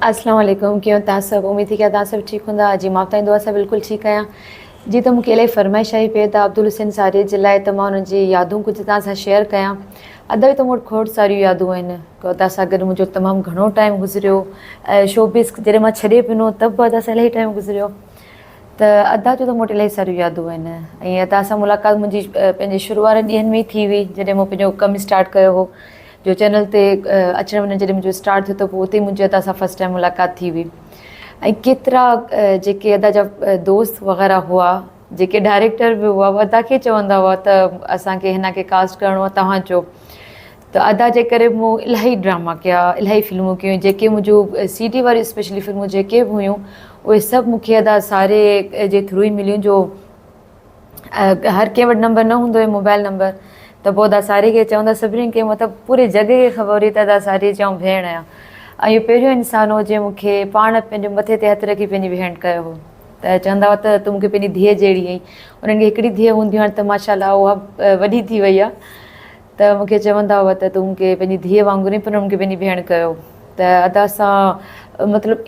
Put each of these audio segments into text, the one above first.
अस्सलाम वालेकुम। कीअं तव्हां सभु? उमेद थी कि तव्हां सभु ठीकु हूंदा। जी मां तव्हांजी दुआ सां बिल्कुलु ठीकु आहियां। जी त मूंखे इलाही फरमाइश आई पई त अब्दुल हुसैन सारिया जे लाइ त मां हुननि जी यादूं कुझु तव्हां सां शेयर कयां। अदा बि त मूं वटि खोड़ सारियूं यादूं आहिनि। अदा सां गॾु मुंहिंजो तमामु घणो टाइम गुज़रियो। शोबिस जॾहिं मां छॾे पिनो त बि अदा सां इलाही टाइम गुज़रियो। त अदा जो त मूं वटि इलाही सारियूं यादूं आहिनि। ऐं अदा सां मुलाक़ात मुंहिंजी पंहिंजे शुरू वारनि ॾींहंनि में ई थी हुई जॾहिं मूं पंहिंजो कमु स्टार्ट कयो हो। जो चैनल ते अचणु वञणु जॾहिं मुंहिंजो स्टार्ट थियो त पोइ उते मुंहिंजी अदा सां फस्ट टाइम मुलाक़ात थी हुई। ऐं केतिरा जेके अदा जा दोस्त वग़ैरह हुआ, जेके डायरेक्टर बि हुआ, उहे अदा खे चवंदा हुआ त असांखे हिन खे कास्ट करिणो आहे, तव्हां चओ। त अदा जे करे मूं इलाही ड्रामा कया, इलाही फिल्मूं कयूं। जेके मुंहिंजूं CD वारियूं स्पेशली फिल्मूं जेके बि हुयूं उहे सभु मूंखे अदा सारे जे थ्रू ई मिलियूं। जो हर कंहिं वटि नंबर न हूंदो हुयो, मोबाइल नंबर, त पोइ अदा सारे खे चवंदा, सभिनीनि खे मतिलबु पूरे जॻह खे ख़बर हुई त अदा सारी चऊं भेण आहियां। ऐं इहो पहिरियों इंसानु हो जंहिं मूंखे पाण पंहिंजे मथे ते हथु रखी पंहिंजी भेण कयो हो। त चवंदा हुआ त तूं मूंखे पंहिंजी धीअ जहिड़ी आहीं। उन्हनि खे हिकिड़ी धीअ हूंदी हाणे त माशाअल्लाह उहा वॾी थी वई आहे। त मूंखे चवंदा हुआ त तूं मूंखे पंहिंजी धीअ वांगुरु ई पर मूंखे पंहिंजी भेण कयो। त अदा सां मतिलबु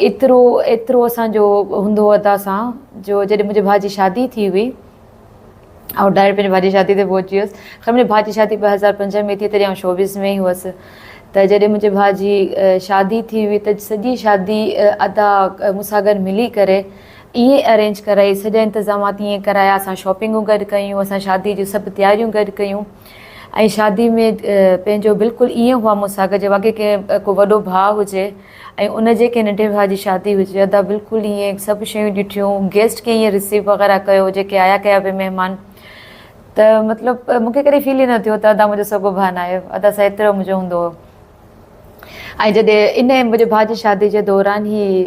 एतिरो असांजो हूंदो हो अदा सां, जो जॾहिं मुंहिंजे भाउ जी शादी थी हुई ऐं डायरेक्ट पंहिंजे भाउ जी शादी ते पहुची वियसि। ख़ैर मुंहिंजे भाउ जी शादी 2005 में थी, तॾहिं शोबिस में ई हुअसि। त जॾहिं मुंहिंजे भाउ जी शादी थी हुई त सॼी शादी अदा मूंसां गॾु मिली करे ईअं अरेंज कराई, सॼा इंतिज़ामात ईअं कराया। असां शॉपिंगूं गॾु कयूं, असां शादी जूं सभु तयारियूं गॾु कयूं। ऐं शादी में पंहिंजो बिल्कुलु ईअं हुआ मूंसां गॾु वाक़ई कंहिं को वॾो भाउ हुजे ऐं उनजे कंहिं नंढे भाउ जी शादी हुजे। अदा बिल्कुलु ईअं सभु शयूं ॾिठियूं, गेस्ट खे ईअं रिसीव वग़ैरह कयो जेके आया कया पिया महिमान। त मतिलबु मूंखे कॾहिं फील ई न थियो त अदा मुंहिंजो सॻो भाउ न आहे। अदा सां एतिरो मुंहिंजो हूंदो हुओ। ऐं जॾहिं इन मुंहिंजे भाउ जी शादी जे दौरान ई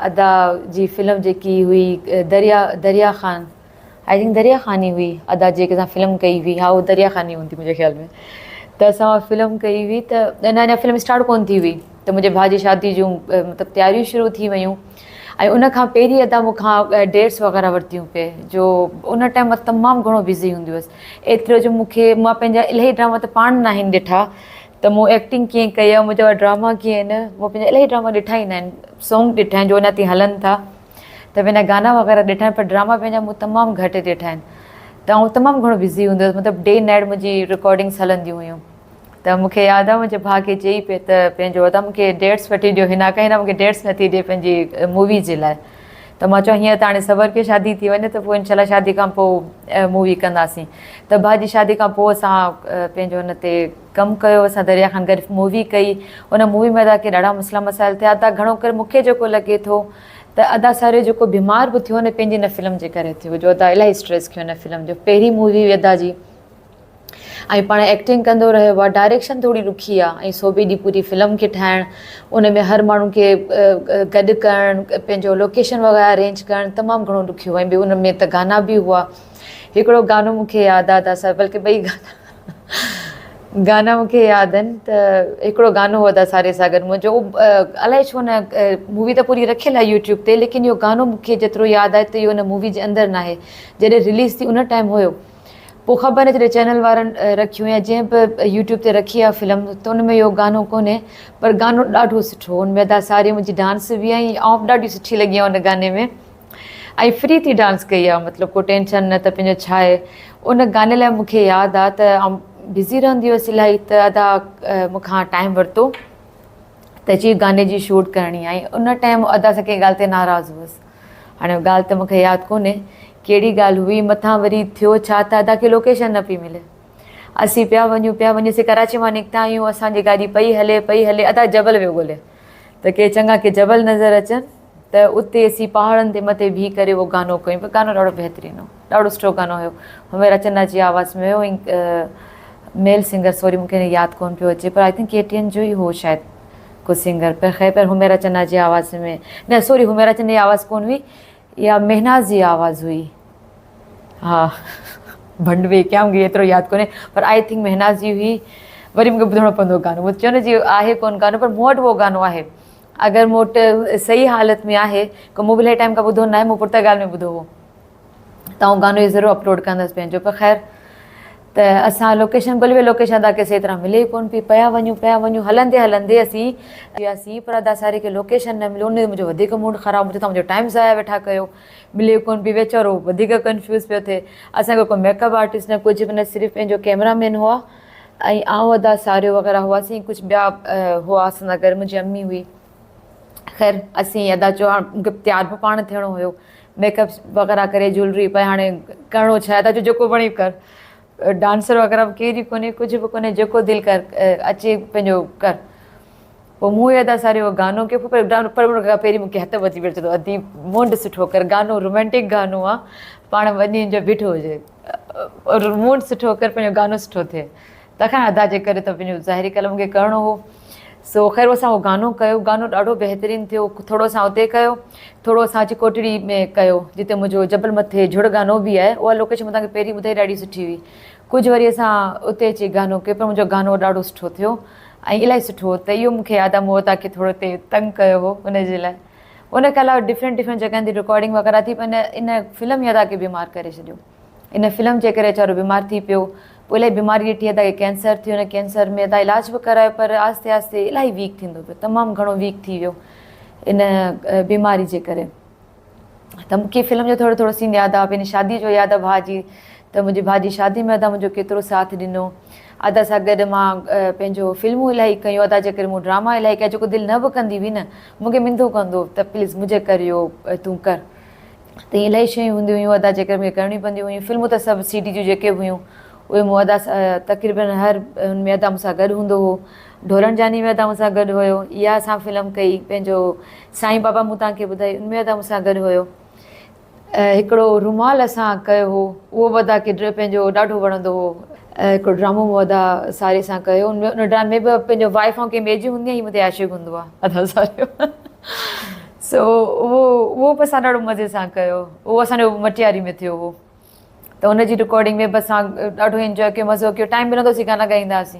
अदा जी फिल्म जेकी हुई दरिया ख़ान, आई थिंक दरिया ख़ान ई हुई अदा जेके असां फिल्म कई हुई। हा, उहा दरिया ख़ान ई हूंदी मुंहिंजे ख़्याल में। त असां उहा फिल्म कई हुई त अञा फिल्म स्टार्ट कोन थी हुई त मुंहिंजे भाउ जी शादी जूं मतिलबु तयारियूं शुरू थी वियूं। ऐं उनखां पहिरीं अदा मूंखां डेट्स वग़ैरह वरितियूं पे, जो उन टाइम मां तमामु घणो बिज़ी हूंदी हुअसि। एतिरो जो मां पंहिंजा इलाही ड्रामा त पाण न आहिनि ॾिठा, त मूं एक्टिंग कीअं कई आहे, मुंहिंजा ड्रामा कीअं आहिनि, मूं पंहिंजा इलाही ड्रामा ॾिठा ई न आहिनि। सॉन्ग ॾिठा आहिनि जो अञा ताईं हलनि था, त पंहिंजा गाना वग़ैरह ॾिठा आहिनि, पर ड्रामा पंहिंजा मूं तमामु घटि ॾिठा आहिनि। त आउं तमामु घणो बिज़ी हूंदी हुअसि, मतिलबु डे नाइट मुंहिंजी रिकॉर्डिंग्स हलंदियूं हुयूं। त मूंखे यादि आहे मुंहिंजे भाउ खे चई पिए त पंहिंजो अदा मूंखे डेट्स वठी ॾियो, हिन मूंखे डेट्स नथी ॾिए पंहिंजी मूवी जे लाइ। त मां चयो हीअं त हाणे सबर खे शादी थी वञे त पोइ इनशाला शादी खां पोइ मूवी कंदासीं। त भाउ जी शादी खां पोइ असां पंहिंजो हुन ते कमु कयो, असां दरिया ख़ान गॾु मूवी कई। उन मूवी में अदा खे ॾाढा मसइला मसाइल थिया। अदा घणो करे मूंखे जेको लॻे थो त अदा सारे जेको बीमार बि थियो न पंहिंजी हिन फिल्म जे करे थियो, जो अदा इलाही स्ट्रेस कयो हिन फिल्म जो। पहिरीं मूवी हुई अदा जी, ऐं पाण एक्टिंग कंदो रहियो आहे, डायरेक्शन थोरी ॾुखी आहे, ऐं सोबे ॾींहुं पूरी फिल्म खे ठाहिणु, उन में हर माण्हू खे गॾु करणु, पंहिंजो लोकेशन वग़ैरह अरेंज करणु तमामु घणो ॾुखियो। ऐं ॿियो उन में त गाना बि हुआ। हिकिड़ो गानो मूंखे यादि आहे अदा सां, बल्कि ॿई गाना मूंखे यादि आहिनि। त हिकिड़ो गानो हो अदा सारे सां गॾु मुंहिंजो, अलाए छो न मूवी त पूरी रखियलु आहे यूट्यूब ते, लेकिन इहो गानो मूंखे जेतिरो यादि आहे त इहो हुन मूवी जे अंदरि न आहे। जॾहिं रिलीज़ थी उन टाइम हुयो, पोइ ख़बर न जॾहिं चैनल वारनि रखियूं या जंहिं बि यूट्यूब ते रखी आहे फिल्म, त उन में इहो गानो कोन्हे, पर गानो ॾाढो सुठो। हुन में अदा सारी मुंहिंजी डांस बि आई ऐं ॾाढी सुठी लॻी आहे उन गाने में। ऐं फ्री थी डांस कई आहे, मतिलबु को टेंशन न त पंहिंजो छा आहे। उन गाने लाइ मूंखे यादि आहे त आउं बिज़ी रहंदी हुअसि इलाही, त अदा मूंखां टाइम वरितो त अची गाने जी शूट करणी आहे। उन टाइम अदा सां कंहिं ॻाल्हि ते नाराज़ हुअसि। हाणे ॻाल्हि त मूंखे यादि कोन्हे कहिड़ी ॻाल्हि हुई, मथां वरी थियो छा त अदा खे लोकेशन न पई मिले। असीं पिया वञूं कराची मां निकिता आहियूं, असांजी गाॾी पई हले, अदा जबल वियो ॻोल्हे त के चङा के जबल नज़र अचनि, त उते असीं पहाड़नि ते मथे बीह करे उहो गानो कयूं। पर गानो ॾाढो बहितरीनु हो, ॾाढो सुठो गानो हुयो। हुमेरा चन्ना जी आवाज़ में हुयो, मेल सिंगर, सॉरी मूंखे यादि कोन पियो अचे, पर आई थिंक KTN जो ई हो शायदि को सिंगर। पर ख़ैर पर हुमेरा चन्ना जी आवाज़ में न, सॉरी हुमेरा चन्ना जी आवाज़ कोन हुई, इहा महनाज़ जी आवाज़ हुई। हा, भंडवे क्या मूंखे एतिरो यादि कोन्हे, पर आई थिंक महनाज़ जी हुई। वरी मूंखे ॿुधणो पवंदो गानो, मुंहिंजो चवण जी आहे कोन गानो, पर मूं वटि उहो गानो आहे। अगरि मूं वटि सही हालति में आहे, को मूं बि इलाही टाइम खां ॿुधो न आहे, मूं पुर्तगाल में ॿुधो हो, त आउं गानो इहो ज़रूरु अपलोड कंदसि पंहिंजो। पर ख़ैर त असां लोकेशन ॻोल्हे लोकेशन तव्हांखे सही तरह मिले ई कोन पई, पिया वञूं हलंदे हलंदे असीं वियासीं पर दासारे खे लोकेशन न मिलियो। उन मुंहिंजो वधीक मूड ख़राबु, मुंहिंजो मुंहिंजो टाइम ज़ाया वेठा कयो, मिले कोन पई। वेचारो वधीक कंफ्यूज़ पियो थिए। असांखे कोई मेकअप आर्टिस्ट न कुझु बि न, सिर्फ़ु पंहिंजो कैमरामैन हुआ ऐं आउं अदा सारियो वग़ैरह हुआसीं, कुझु ॿिया हुआ असां सां गॾु, मुंहिंजी अम्मी हुई। ख़ैर असीं अदा चयो हाणे मूंखे तयारु बि पाण थियणो हुयो, मेकअप वग़ैरह करे ज्वैलरी पाए, हाणे करिणो छा आहे, अदा चयो जेको वणे कर, डांसर वग़ैरह बि केरु कोन्हे, कुझु बि कोन्हे, जेको दिलि कर अची पंहिंजो कर। पोइ मूं अदा सारियो गानो कयो, पर पहिरीं मूंखे हथु वधी वियो, चयो अदी मूड सुठो कर, गानो रोमेंटिक गानो आहे, पाण वॾी जो बीठो हुजे, मूड सुठो कर, पंहिंजो गानो सुठो थिए। तंहिंखां अदा जे करे त पंहिंजो ज़ाहिरी कल मूंखे करिणो हो। सो ख़ैर असां उहो गानो कयो, गानो ॾाढो बहितरीनु थियो। थोरो असां उते कयो, थोरो असां अची कोटड़ी में कयो, जिते मुंहिंजो जबल मथे जुड़ गानो बि आहे। उहा लोकेशन मां तव्हांखे पहिरीं ॿुधाई ॾाढी सुठी हुई। कुझु वरी असां उते अची गानो कयो, पर मुंहिंजो गानो ॾाढो सुठो थियो ऐं इलाही सुठो हो। त इहो मूंखे यादि आहे, मूं तव्हांखे थोरो हिते तंग कयो हो उनजे लाइ। उनखे अलावा डिफरेंट जॻहनि ते रिकॉर्डिंग वग़ैरह थी, पर इन फिल्म ई अदा खे बीमार करे छॾियो। इन फिल्म जे करे वीचारो बीमार थी पियो। पोइ इलाही बीमारी ॾिठी, अदा खे कैंसर थियो, हुन कैंसर में अदा इलाज बि करायो, पर आहिस्ते आहिस्ते इलाही वीक थींदो पियो, तमामु घणो वीक थी वियो इन बीमारी जे करे। त मूंखे फिल्म जो थोरो थोरो सीन यादि आहे, पंहिंजी शादी जो यादि आहे भाउ जी। त मुंहिंजी भाउ जी शादी में अदा मुंहिंजो केतिरो साथ ॾिनो। अदा सां गॾु मां पंहिंजो फिल्मूं इलाही कयूं, अदा जे करे मूं ड्रामा इलाही कया, जेको दिलि न बि कंदी हुई न, मूंखे मिंदो कंदो त प्लीज़ मुंहिंजे कर इहो तूं कर। त इलाही शयूं हूंदियूं हुयूं अदा जे करे मूंखे करणियूं पवंदियूं हुयूं। फिल्मूं त सभु CD जूं जेके बि हुयूं उहे मूं अदा तक़रीबन हर हुन में अदा मूंसां गॾु हूंदो हो। ढोलण जानी में अदा मूंसां गॾु हुयो, इहा असां फिल्म कई। पंहिंजो साईं बाबा मूं तव्हांखे ॿुधाई, उनमें अदा मूंसां गॾु हुयो। हिकिड़ो रुमाल असां कयो हो, उहो बि अदा खे पंहिंजो ॾाढो वणंदो हो। हिकिड़ो ड्रामो मूं अदा सारे सां कयो, उन ड्रामे में बि पंहिंजो वाइफ ऐं कंहिं ॿिए जी हूंदी आहे, हीअ मुंहिंजे आशिक़ हूंदो आहे अदा सारियो। सो उहो बि असां ॾाढो मज़े सां कयो, उहो असांजो मटियारी में थियो हो। त हुनजी रिकॉर्डिंग में बि असां ॾाढो इंजॉय कयो, मज़ो कयो। टाइम मिलंदोसीं गाना ॻाईंदा हुआसीं।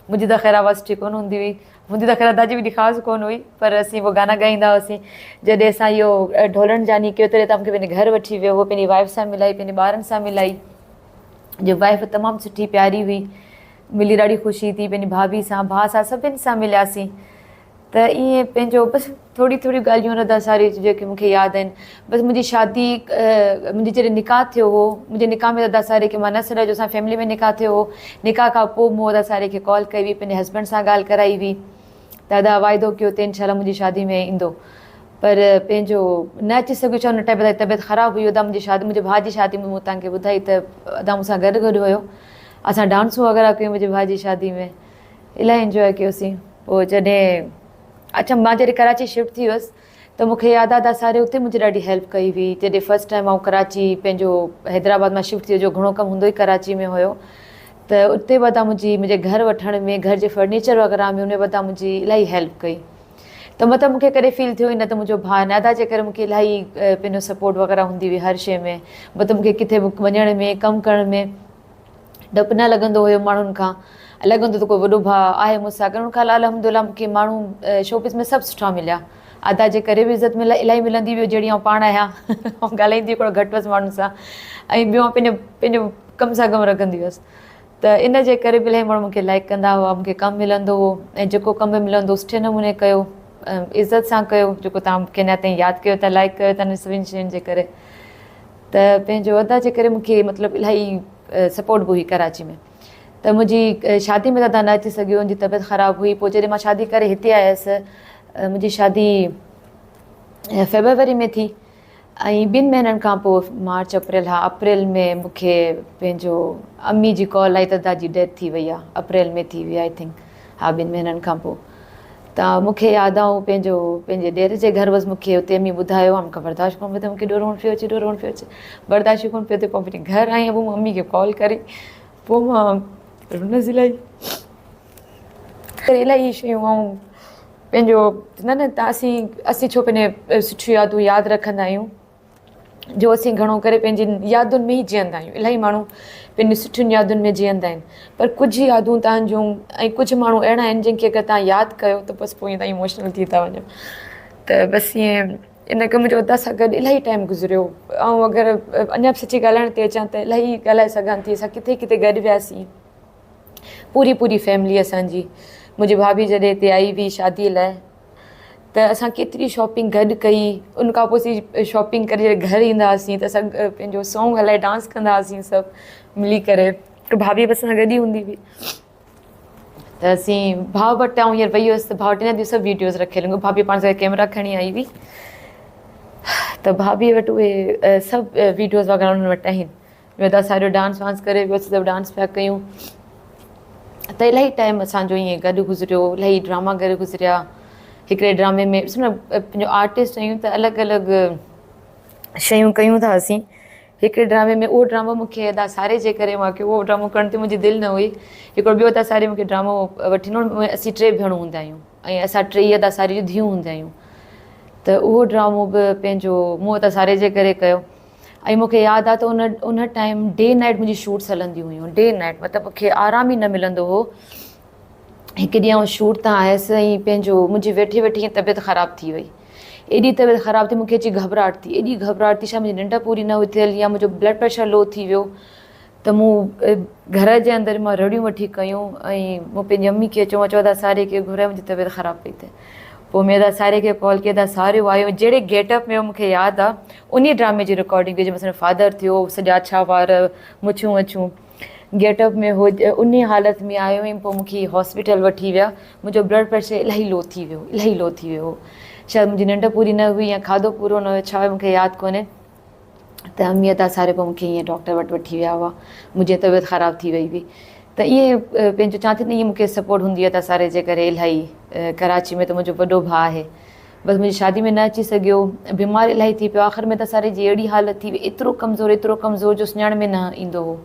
मुंहिंजी त ख़ैर आवाज़ ठीक कोन हूंदी हुई, मुंहिंजी त ख़ैर अदा जी बि ख़ासि कोन हुई, पर असीं उहो गाना ॻाईंदा हुआसीं। जॾहिं असां इहो ढोलण जानी कयो, तॾहिं त मूंखे पंहिंजे घर वठी वियो, उहो पंहिंजी वाइफ सां मिलाई, पंहिंजे ॿारनि सां मिलाई। जो वाइफ तमामु सुठी प्यारी हुई, मिली ॾाढी ख़ुशी थी। पंहिंजी भाभी सां, भाउ सां, सभिनि सां मिलियासीं। त ईअं पंहिंजो बसि थोरी थोरी ॻाल्हियूं अदा सारी जेके मूंखे यादि आहिनि। बसि मुंहिंजी शादी मुंहिंजी जॾहिं निकाह थियो हो, मुंहिंजे निकाह में अदा सारे खे मां न सॾायो, असां फैमिली में निकाह थियो हो। निकाह खां पोइ मूं अदा सारे खे कॉल कई हुई, पंहिंजे हस्बैंड सां ॻाल्हि कराई हुई त अदा वाइदो कयो त इंशाअल्लाह मुंहिंजी शादी में ईंदो, पर पंहिंजो न अची सघियो। छा हुन टाइम ते तबियत ख़राबु हुई। अदा मुंहिंजे भाउ जी शादी में मूं तव्हांखे ॿुधाई त अदा मूंसां गॾु गॾु हुयो। असां डांसूं वग़ैरह कयूं मुंहिंजे भाउ जी शादी में, इलाही इंजॉय कयोसीं। पोइ जॾहिं अच्छा मां जॾहिं कराची शिफ्ट थी हुअसि त मूंखे यादि आहे अदा सारे उते मुंहिंजी ॾाढी हेल्प कई हुई। जॾहिं फस्ट टाइम आउं कराची पंहिंजो हैदराबाद मां शिफ्ट थी वियो, जो घणो कमु हूंदो ई कराची में हुयो, त उते बि अदा मुंहिंजे घर वठण में, घर जे फर्नीचर वग़ैरह में, उन अदा मुंहिंजी इलाही हेल्प कई। त मतिलबु मूंखे कॾहिं फील थियो ई न त मुंहिंजो भाउ न, अदा जे करे मूंखे इलाही पंहिंजो सपोर्ट वग़ैरह हूंदी हुई हर शइ में। मतिलबु मूंखे किथे बि वञण में, कमु करण में डपु न लॻंदो हुयो माण्हुनि खां, लॻंदो त कोई वॾो भाउ आहे मूंसां गॾु। उनखां अल्हम्दुलिल्लाह मूंखे माण्हू शोपीस में सभु सुठा मिलिया। अदा जे करे बि इज़त इलाही मिलंदी हुई, जहिड़ी आउं पाण आहियां ऐं ॻाल्हाईंदी हिकिड़ो घटि वधि माण्हुनि सां, ऐं ॿियो पंहिंजो कम सां कमु रखंदी हुअसि। त इन जे करे बि इलाही माण्हू मूंखे लाइक कंदा हुआ, मूंखे कमु मिलंदो हो, ऐं जेको कमु मिलंदो सुठे नमूने कयो, इज़त सां कयो, जेको तव्हां मूंखे अञा ताईं यादि कयो था, लाइक कयो था हिन सभिनी शयुनि जे करे। त पंहिंजो अदा जे करे मूंखे मतिलबु इलाही सपोर्ट बि हुई कराची में। त मुंहिंजी शादी में त अदा न अची सघियो, मुंहिंजी तबियत ख़राबु हुई। पोइ जॾहिं मां शादी करे हिते आयसि, मुंहिंजी शादी फेबरवरी में थी, ऐं 2 महीननि खां पोइ मार्च अप्रैल, हा अप्रैल में मूंखे पंहिंजो अम्मी जी कॉल आई त अदा जी डेथ थी वई आहे, अप्रैल में थी हुई आई थिंक, हा 2 महीननि खां पोइ। त मूंखे यादि आहे पंहिंजे ॾेर जे घर बसि मूंखे हुते अम्मी ॿुधायो आहे, मूंखे बर्दाश्त कोन पियो थिए, मूंखे ॾोड़णु पियो अचे, बर्दाश्त कोन पियो थिए। पोइ पंहिंजे घर आई, पोइ मम्मी खे कॉल करे, पोइ मां रुनज़ इलाही शयूं ऐं पंहिंजो न त असीं छो पंहिंजे सुठियूं यादूं यादि रखंदा आहियूं, जो असीं घणो करे पंहिंजी यादुनि में ई जीअंदा आहियूं। इलाही माण्हू पंहिंजी सुठियुनि यादुनि में जीअंदा आहिनि, पर कुझु यादूं तव्हांजूं ऐं कुझु माण्हू अहिड़ा आहिनि जंहिंखे अगरि तव्हां यादि कयो त बसि पोइ ईअं तव्हां इमोशनल थी था वञो। त बसि ईअं इन करे मुंहिंजो हुतां सां गॾु इलाही टाइम गुज़रियो। ऐं अगरि अञा बि सची ॻाल्हाइण ते अचां त इलाही ॻाल्हाए सघां थी। असां किथे किथे गॾु वियासीं, पूरी फैमिली असांजी। मुंहिंजी भाभी जॾहिं हिते आई हुई शादीअ लाइ त असां केतिरी शॉपिंग गॾु कई। उन खां पोइ शॉपिंग करे घर ईंदा हुआसीं त असां पंहिंजो सॉन्ग हलाए डांस कंदा हुआसीं सभु मिली करे। भाभी बि असां सां गॾु ई हूंदी हुई त असीं भाउ वटि ऐं हींअर वई हुअसि त भाउ वटि सभु वीडियोज़ रखियल हुयूं। भाभी पाण सां कैमरा खणी आई हुई त भाभी वटि उहे सभु वीडियोज़ वग़ैरह उन्हनि वटि आहिनि। ॿियो त असां डांस वांस करे वियोसीं, सभु डांस पिया कयूं त इलाही टाइम असांजो ईअं गॾु गुज़रियो। इलाही ड्रामा गॾु गुज़रिया। हिकिड़े ड्रामे में ॾिसो न, पंहिंजो आर्टिस्ट आहियूं त अलॻि अलॻि शयूं कयूं था असीं। हिकिड़े ड्रामे में उहो ड्रामो मूंखे अदा सारे जे करे मूंखे उहो ड्रामो करण ते मुंहिंजी दिलि न हुई। हिकिड़ो ॿियो अदा सारे मूंखे ड्रामो वठी ॾिनो। असीं 3 भेणूं हूंदा आहियूं ऐं असां 3 अदा सारे जूं धीअरूं हूंदा आहियूं। त उहो ड्रामो बि पंहिंजो मूं अदा सारे जे करे कयो। ऐं मूंखे यादि आहे त उन टाइम डे नाइट मुंहिंजी शूट्स हलंदियूं हुयूं। डे नाइट मतिलबु मूंखे आराम ई न मिलंदो हो। हिकु ॾींहुं आउं शूट तां आयसि ऐं पंहिंजो मुंहिंजी वेठी वेठी ईअं तबियत ख़राबु थी वई। एॾी तबियत ख़राबु थी, मूंखे अची घबराहट थी, एॾी घबराहट थी, छा मुंहिंजी निंड पूरी न हुई थियल या मुंहिंजो ब्लड प्रेशर लो थी वियो। त मूं घर जे अंदरि मां रड़ियूं वठी कयूं ऐं मूं पंहिंजी मम्मी खे चयो त सारे खे घुराए, मुंहिंजी तबियत ख़राबु पई थिए। पोइ मैं अदा सारे खे कॉल कई, अदा सारियो आयो जहिड़े गेटअप में मूंखे यादि आहे उन ड्रामे जी रिकॉर्डिंग जंहिंमें असांजो फादर थियो, सॼा अछा वार, मुछूं वछूं, गेटअप में हो उन हालत में आयो ऐं पोइ मूंखे हॉस्पिटल वठी विया। मुंहिंजो ब्लड प्रेशर इलाही लो थी वियो, इलाही लो थी वियो। शायदि मुंहिंजी निंड पूरी न हुई या खाधो पूरो न हुयो, छा हुयो मूंखे यादि कोन्हे। त अम्मी अदा सारे पोइ मूंखे ईअं डॉक्टर वटि वठी विया हुआ, मुंहिंजी तबियत ख़राबु थी वई हुई। त ईअं पंहिंजो चवां थी न, ईअं मूंखे सपोर्ट हूंदी आहे त सारे जे करे इलाही। कराची में त मुंहिंजो वॾो भाउ आहे, बसि मुंहिंजी शादी में न अची सघियो, बीमार इलाही थी पियो। आख़िर में त सारे जी अहिड़ी हालत थी वई, एतिरो कमज़ोर जो सुञाण में न ईंदो हो।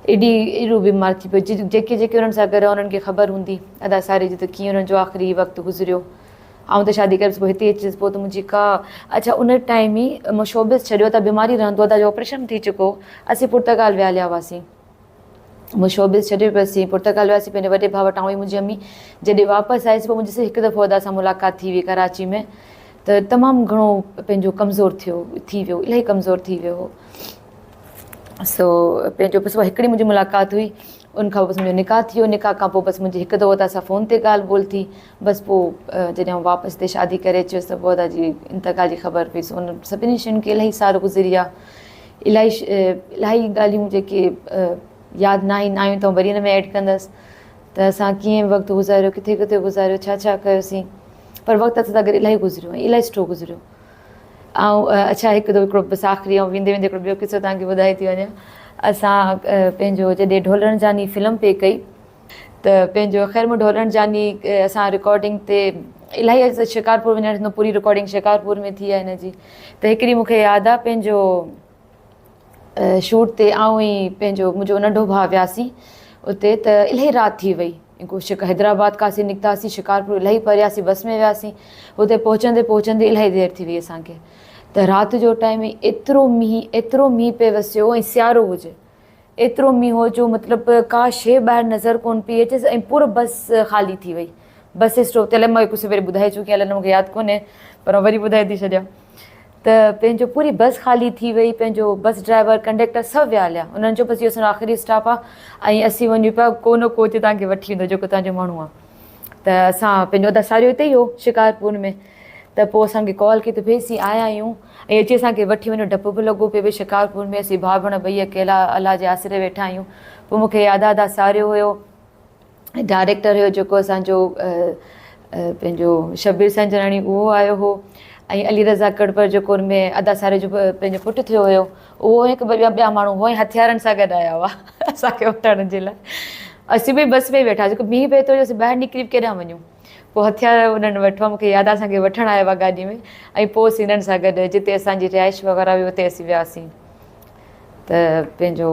एॾो बीमार थी पियो। जेके हुननि सां गॾु उन्हनि खे ख़बर हूंदी अदा सारे जी त कीअं हुननि जो आख़िरी वक़्तु गुज़रियो। ऐं त शादी करे पोइ हिते अचियसि पोइ त मुंहिंजी अच्छा उन टाइम ई मूं शोबिस छॾियो त बीमारी रहंदो, अदा जो ऑपरेशन थी चुको। असीं पुर्तगाल विया हलिया हुआसीं। मूं शोबिस छॾे पियोसीं, पुर्तगाल वियासीं पंहिंजे वॾे भाउ वटि। ऐं मुंहिंजी अम्मी जॾहिं वापसि आयसि पोइ मुंहिंजी हिकु दफ़ो अदा सां मुलाक़ात थी हुई कराची में, त तमामु घणो पंहिंजो कमज़ोर थी वियो, इलाही कमज़ोर थी वियो हो। सो पंहिंजो बसि उहा हिकिड़ी मुंहिंजी मुलाक़ात हुई। उनखां पोइ मुंहिंजो निकाह थी वियो। निकाह खां पोइ बसि मुंहिंजी हिकु दफ़ो अदा सां फ़ोन ते ॻाल्हि ॿोल थी। बसि पोइ जॾहिं आउं वापसि हिते शादी करे अचियसि त पोइ अदा जी इंतकाल जी ख़बर पई। सो उन सभिनी शयुनि खे इलाही साल गुज़री आहे। इलाही ॻाल्हियूं जेके यादि न आहियूं त वरी हिन में ऐड कंदसि त असां कीअं वक़्तु गुज़ारियो, किथे किथे गुज़ारियो, छा कयोसीं। पर वक़्तु असां सां गॾु इलाही गुज़रियो, इलाही सुठो गुज़रियो। ऐं अच्छा हिकिड़ो बसि आख़िरी ऐं वेंदे वेंदे हिकिड़ो ॿियो किसो तव्हांखे ॿुधाए थी वञा। असां पंहिंजो जॾहिं ढोलण जानी फिल्म पे कई त पंहिंजो ख़ैर मूं ढोलण जानी असां रिकॉर्डिंग ते इलाही शिकारपुर वञणु थींदो, पूरी रिकॉर्डिंग शिकारपुर में थी आहे हिन जी। त हिकिड़ी मूंखे यादि आहे पंहिंजो शूट ते ऐं ई पंहिंजो मुंहिंजो नंढो भाउ वियासीं उते त इलाही राति थी वई। हैदराबाद कासी निकितासीं, शिकारपुर इलाही परियासीं, बस में वियासीं। हुते पहुचंदे इलाही देरि थी वई असांखे। त राति जो टाइम एतिरो मींहुं पिए वसियो ऐं सियारो हुजे, एतिरो मींहुं हो जो मतिलबु का शइ ॿाहिरि नज़र कोन पई अचे ऐं पूरो बस ख़ाली थी वई। बस स्टॉप ते मां कुझु वरी ॿुधाए चुकी आहियां, मूंखे यादि कोन्हे पर वरी ॿुधाए थी छॾियां। त पंहिंजो पूरी बस ख़ाली थी वई। पंहिंजो बस ड्राइवर, कंडक्टर सभु विया हलिया। उन्हनि जो बसि इहो असांजो आख़िरी स्टॉप आहे ऐं असीं वञूं पिया, को न को हिते तव्हांखे वठी वेंदो जेको तव्हांजो माण्हू आहे। त असां पंहिंजो अदा सारियो हिते ई हो शिकारपुर में। त पोइ असांखे कॉल कई त भई असीं आया आहियूं ऐं अची असांखे वठी वञो। डपु बि लॻो पियो भई शिकारपुर में असीं भाउ भेण ॿई अकेला अलाह जे आसिरे वेठा आहियूं। पोइ मूंखे यादि आहे अदा सारियो हुयो, डायरेक्टर हुयो जेको असांजो पंहिंजो शबीर संजराणी, उहो आयो हो। ऐं अली रज़ा कड़पर जेको हुन में अदा सारे जो पंहिंजो पुटु थियो हुयो, उहो हिकु ॿिया माण्हू हुआ ऐं हथियारनि सां गॾु आया हुआ असांखे वठण जे लाइ। असीं बि बस में ई वेठा, जेको मींहुं पए थो असीं ॿाहिरि निकिरी केॾांहुं वञूं। पोइ हथियार उन्हनि वठो, मूंखे यादि आहे असांखे वठणु आया हुआ गाॾी में ऐं पोइ हिननि सां गॾु जिते असांजी रिहाइश वग़ैरह हुई उते असीं वियासीं। त पंहिंजो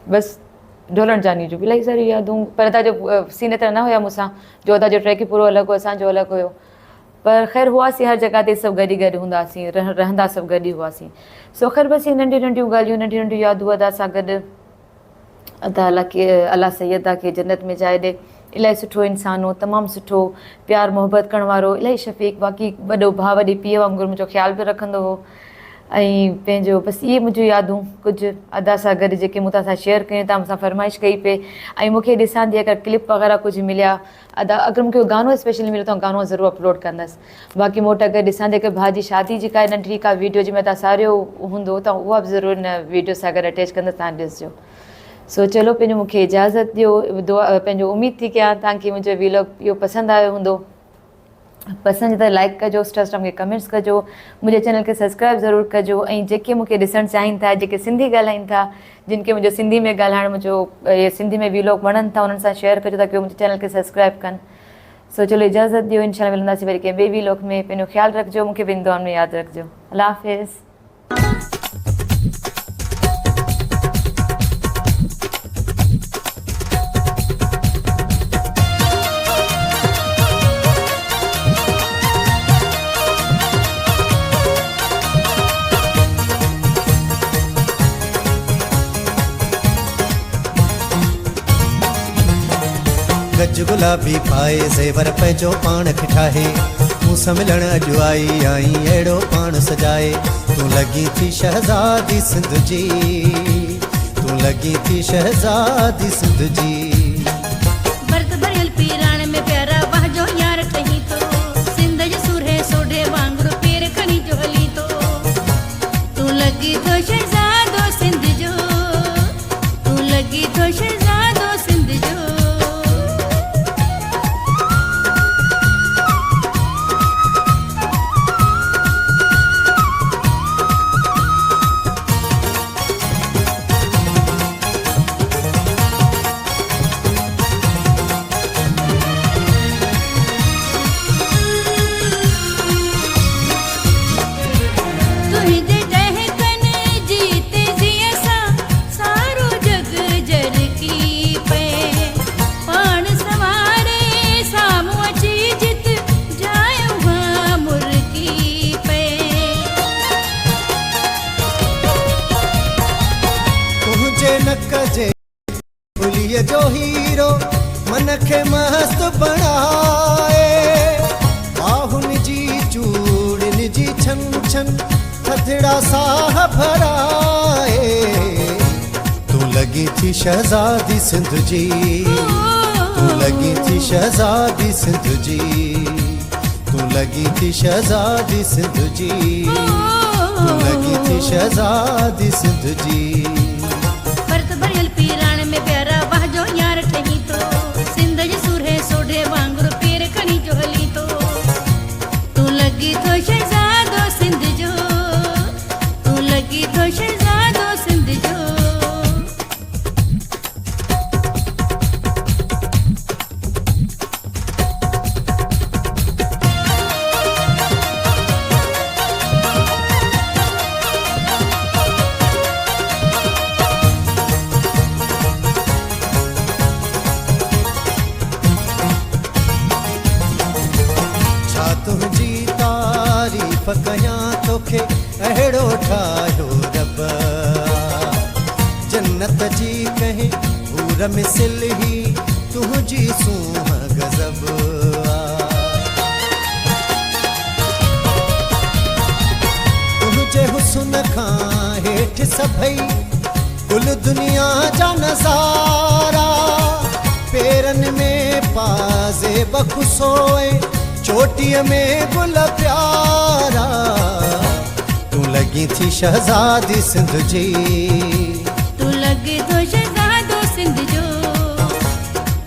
बसि ढोलण जानी जूं बि इलाही सारियूं यादूं, पर तव्हांजो सीन एतिरा न हुया मूंसां जो तव्हांजो ट्रैक ई पूरो अलॻि हो, असांजो अलॻि हुयो। पर ख़ैरु हुआसीं हर जॻह ते सभु गॾु हूंदा हुआसीं, रहंदा सभु गॾु ई हुआसीं। सो ख़ैरु बसि नंढियूं नंढियूं ॻाल्हियूं, नंढियूं नंढियूं यादूं अदा सां गॾु। अदा अलाह सैयदा खे जन्नत में जाइ ॾे। इलाही सुठो इंसानु हो, तमामु सुठो प्यार मोहबत करण वारो, इलाही शफ़ीक़, बाक़ी वॾो भाउ वॾी पीउ वांगुरु मुंहिंजो ख़्यालु बि रखंदो हो। ऐं पंहिंजो बसि इहे मुंहिंजूं यादूं कुझु अदा सां गॾु जेके मूं तव्हां सां शेयर कयूं, तव्हां मूंसां फरमाइश कई पे। ऐं मूंखे ॾिसां थी अगरि क्लिप वग़ैरह कुझु मिलिया अदा, अगरि मूंखे गानो स्पेशली मिलियो त गानो ज़रूरु अपलोड कंदसि। बाक़ी मूं वटि अगरि ॾिसां थी की भाउ जी शादी जी का नंढड़ी का वीडियो जंहिंमें तव्हां सारियो हूंदो त उहा बि ज़रूरु हिन वीडियो सां गॾु अटैच कंदसि, तव्हां ॾिसिजो। सो चलो पंहिंजो मूंखे इजाज़त ॾियो, दुआ पंहिंजो उमेदु थी कयां तव्हांखे मुंहिंजो वीलॉग इहो पसंदि आयो हूंदो। पसंदि त लाइक कजो, सुठा मूंखे कमेंट्स कजो, मुंहिंजे चैनल खे सब्सक्राइब ज़रूरु कजो। ऐं जेके मूंखे ॾिसणु चाहिनि था, जेके सिंधी ॻाल्हाइनि था, जिन खे मुंहिंजो सिंधी में ॻाल्हाइणु मुंहिंजो सिंधी में वीलॉग वणनि था, उन्हनि सां शेयर कजो ताकी मुंहिंजे चैनल खे सब्सक्राइब कनि। सो चलो इजाज़त ॾियो, इंशाल्लाह मिलंदासीं वरी कंहिं ॿिए वीलॉग में। पंहिंजो ख़्यालु रखिजो, मूंखे ॿिनि दुआउनि में यादि रखिजो। अल्लाह हाफ़िज़। गज गुलाबी पाए ज़ेवर पंहिंजो पाण खे ठाहे, मूंसां मिलण अॼु आई आई अहिड़ो पाण सजाए। तूं लॻी थी शहज़ादी सिंध जी, तूं लॻी थी शहज़ादी सिंध जी। भरत भरियल पीराण में प्यारा वाह जो यार कहीं तो, सिंध जो सुरे सोढे वांगुरु पेर खणी जो हली तो। तूं लॻी तो शहज़ादो सिंध जो, तूं लॻी तो शहज़ादो सिंध जो। पुलिय जो हीरो मन खे मस्त बणाए, बाहुनि जी चूड़िन जी छन छन थधड़ा साह भराए। तूं लॻी थी शहज़ादी सिंध जी, तूं लॻी थी शहज़ादी सिंध जी, तूं लॻी थी शहज़ादी सिंध जी, तूं लॻी थी शहज़ादी सिंध जी। भरत भरियल पीराण में प्यारा वाह जो यार ठही तो, सिंध जो सुरे सोढे वांगुरु पेर खणी जो हली तो। तूं लॻी तो शहज़ादो सिंध जो, तूं लॻी तो शहज़ादो सिंध जो। तुंहिंजी तारीफ़ कयां तोखे अहिड़ो ठाहियो रब, जन्नत जी कंहिं हूर मिसल ही तुंहिंजी सूंह गज़ब। तुंहिंजे हुस्न खां हेठि सभई कुल दुनिया जा नज़ारा, पेरनि में पाज़े बखुसोए चोटीअ में गुल प्यारा। तूं लॻी थी शहज़ादी सिंध जी, तूं लॻी तो शहज़ादो सिंध जो,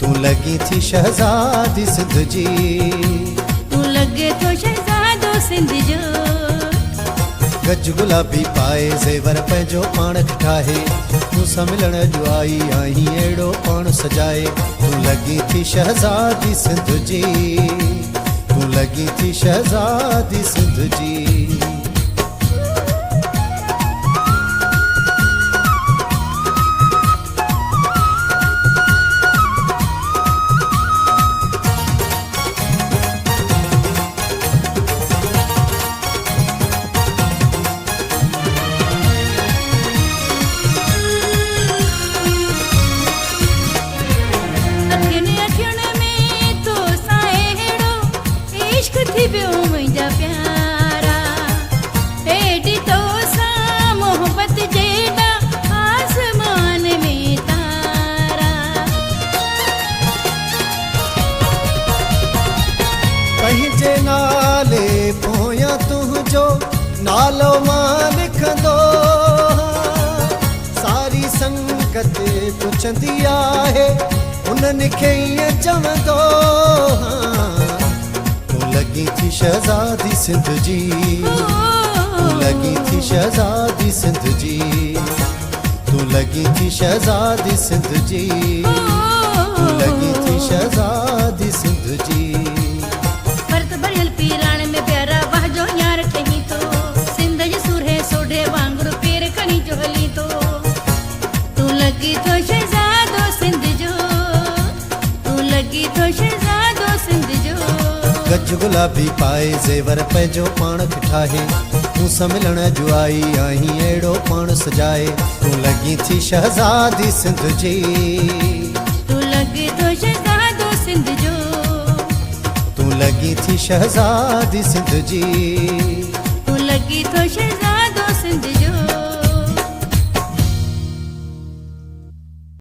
तूं लॻी थी शहज़ादी सिंध जी, तूं लॻे तो शहज़ादो सिंध जो। गज गुलाबी पाए ज़ेवर पंहिंजो पाण खे ठाहे, मूंसां मिलण अॼु आई आई अहिड़ो पाण सजाए। तूं लॻी थी शहज़ादी सिंध जी, तूं लॻी थी शहज़ादी सिंध जी। अखियुनि तुंहिंजो नालो मां लिखंदो सारी संगत पुछंदी आहे उन्हनि खे ईअं चवंदो तूं लॻी थी शहज़ादी सिंध जी तूं लॻी थी शहज़ादी सिंध जी तूं लॻी थी शहज़ादी सिंध जी तूं लॻी थी शहज़ादी सिंध जी भरत भरियल पीराण में प्यारा वाह जो यार ठही तो सिंध जे सुरे सोढे वांगुरु पेर खणी जो हली तो तू लगी तो शहजादो सिंध जो तू लगी तो शहजादो सिंध जो गज गुलाबी पाए ज़ेवर पंहिंजो पाण खे ठाहे तूं सां मिलण जो आई आहीं अहिड़ो पाण सजाए तूं लॻी थी शहज़ादी सिंध जी तू लगी तो शहजादो सिंध जो तूं लॻी थी शहज़ादी सिंध जी तू लगी तो शहजादो सिंध जो